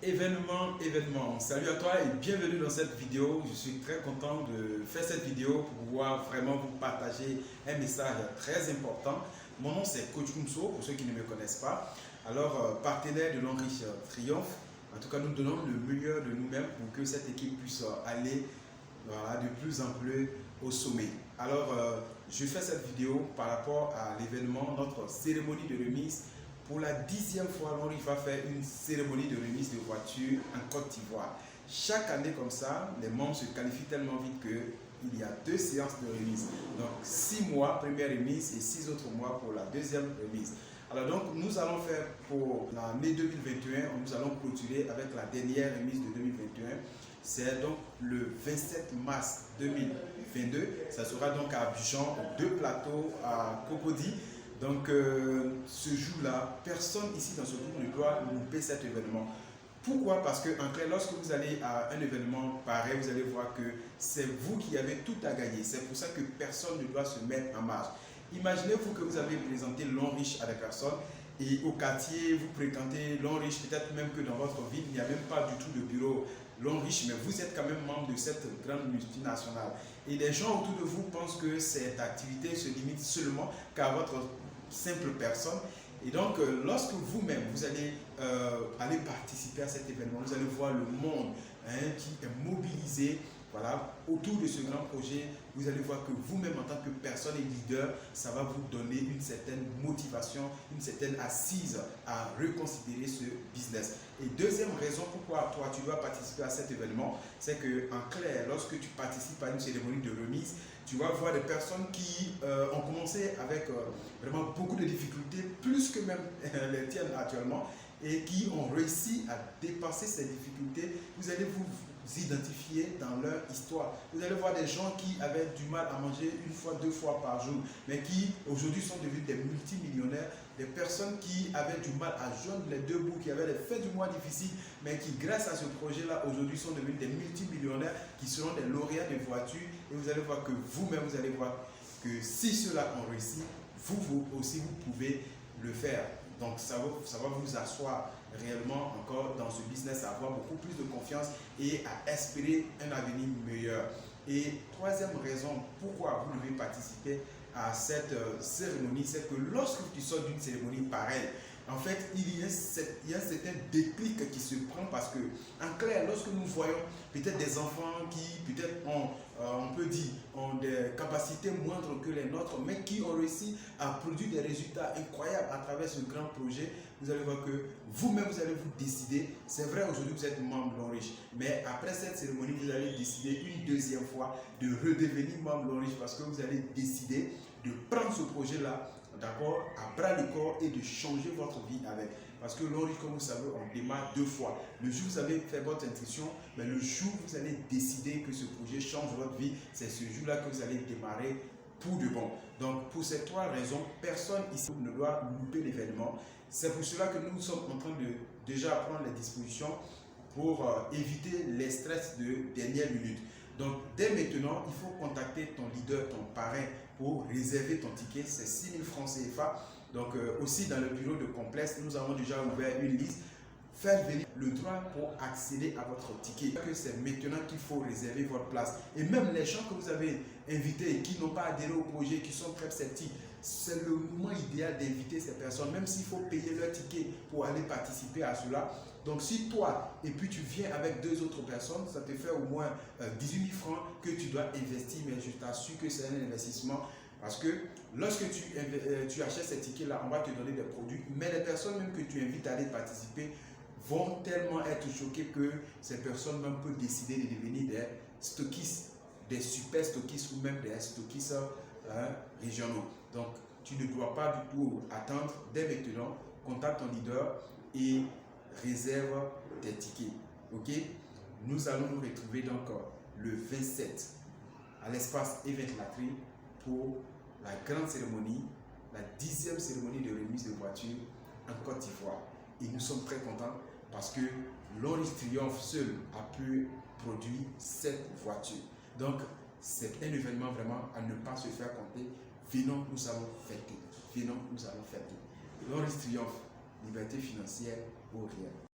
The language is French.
Événement, salut à toi et bienvenue dans cette vidéo. Je suis très content de faire cette vidéo pour pouvoir vraiment vous partager un message très important. Mon nom c'est Coach Kumso, pour ceux qui ne me connaissent pas. Alors, partenaire de l'Enriche Triomphe, en tout cas nous donnons le meilleur de nous-mêmes pour que cette équipe puisse aller de plus en plus au sommet. Alors, je fais cette vidéo par rapport à l'événement, notre cérémonie de remise. Pour la 10e fois, l'Enriche va faire une cérémonie de remise de voitures en Côte d'Ivoire. Chaque année comme ça, les membres se qualifient tellement vite qu'il y a 2 séances de remise. Donc 6 mois, première remise, et 6 autres mois pour la deuxième remise. Alors donc, nous allons faire pour l'année 2021, nous allons clôturer avec la dernière remise de 2021. C'est donc le 27 mars 2022. Ça sera donc à Abidjan, 2 plateaux à Cocody. Donc, ce jour-là, personne ici dans ce groupe ne doit louper cet événement. Pourquoi? Parce que, en clair, lorsque vous allez à un événement pareil, vous allez voir que c'est vous qui avez tout à gagner. C'est pour ça que personne ne doit se mettre en marge. Imaginez-vous que vous avez présenté l'Enriche à des personnes et au quartier, vous fréquentez l'Enriche, peut-être même que dans votre ville, il n'y a même pas du tout de bureau l'Enriche, mais vous êtes quand même membre de cette grande multinationale. Et les gens autour de vous pensent que cette activité se limite seulement qu'à votre simple personne. Et donc, lorsque vous-même, vous allez aller participer à cet événement, vous allez voir le monde qui est mobilisé autour de ce grand projet. Vous allez voir que vous-même, en tant que personne et leader, ça va vous donner une certaine motivation, une certaine assise à reconsidérer ce business. Et deuxième raison pourquoi toi, tu dois participer à cet événement, c'est que, en clair, lorsque tu participes à une cérémonie de remise, tu vas voir des personnes qui ont commencé avec vraiment beaucoup de difficultés, plus que même les tiennes actuellement, et qui ont réussi à dépasser ces difficultés. Vous allez vous identifier dans leur histoire. Vous allez voir des gens qui avaient du mal à manger 1 fois, 2 fois par jour, mais qui aujourd'hui sont devenus des multimillionnaires, des personnes qui avaient du mal à joindre les 2 bouts, qui avaient des fins du mois difficiles, mais qui grâce à ce projet-là, aujourd'hui sont devenus des multimillionnaires, qui seront des lauréats de voitures. Et vous allez voir que vous-même, vous allez voir que si ceux-là ont réussi, vous aussi, vous pouvez le faire. Donc, ça va vous asseoir réellement encore dans ce business, à avoir beaucoup plus de confiance et à espérer un avenir meilleur. Et troisième raison pourquoi vous devez participer à cette cérémonie, c'est que lorsque tu sors d'une cérémonie pareille, en fait, il y a un certain déclic qui se prend parce que, en clair, lorsque nous voyons peut-être des enfants qui peut-être on peut dire, ont des capacités moindres que les nôtres, mais qui ont réussi à produire des résultats incroyables à travers ce grand projet, vous allez voir que vous-même, vous allez vous décider. C'est vrai, aujourd'hui, vous êtes membre de l'Enriche, mais après cette cérémonie, vous allez décider une deuxième fois de redevenir membre de l'Enriche parce que vous allez décider de prendre ce projet-là, d'accord, à bras le corps et de changer votre vie avec. Parce que l'Enriche, comme vous savez, on démarre 2 fois. Le jour où vous avez fait votre inscription, mais le jour où vous allez décider que ce projet change votre vie, c'est ce jour-là que vous allez démarrer pour de bon. Donc, pour ces 3 raisons, personne ici ne doit louper l'événement. C'est pour cela que nous sommes en train de déjà prendre les dispositions pour éviter les stress de dernière minute. Donc, dès maintenant, il faut contacter ton leader, ton parrain, pour réserver ton ticket. C'est 6 000 francs CFA. Donc, aussi dans le bureau de complexe, nous avons déjà ouvert une liste. Faire venir le droit pour accéder à votre ticket. C'est maintenant qu'il faut réserver votre place. Et même les gens que vous avez invités et qui n'ont pas adhéré au projet, qui sont très sceptiques, c'est le moment idéal d'inviter ces personnes, même s'il faut payer leur ticket pour aller participer à cela. Donc si toi, et puis tu viens avec 2 autres personnes, ça te fait au moins 18 000 francs que tu dois investir, mais je t'assure que c'est un investissement. Parce que lorsque tu achètes ces tickets-là, on va te donner des produits, mais les personnes même que tu invites à aller participer vont tellement être choquées que ces personnes même peuvent décider de devenir des stockistes, des super stockistes ou même des stockistes régionaux. Donc, tu ne dois pas du tout attendre. Dès maintenant, contacte ton leader et réserve tes tickets. Ok? Nous allons nous retrouver donc le 27 à l'espace Event Latry pour la grande cérémonie, la 10e cérémonie de remise de voitures en Côte d'Ivoire. Et nous sommes très contents parce que l'Enriche Triomphe seul a pu produire cette voiture. Donc, c'est un événement vraiment à ne pas se faire compter. Venons, nous allons fêter. Venons, nous allons fêter. L'Enriche Triomphe, liberté financière au réel.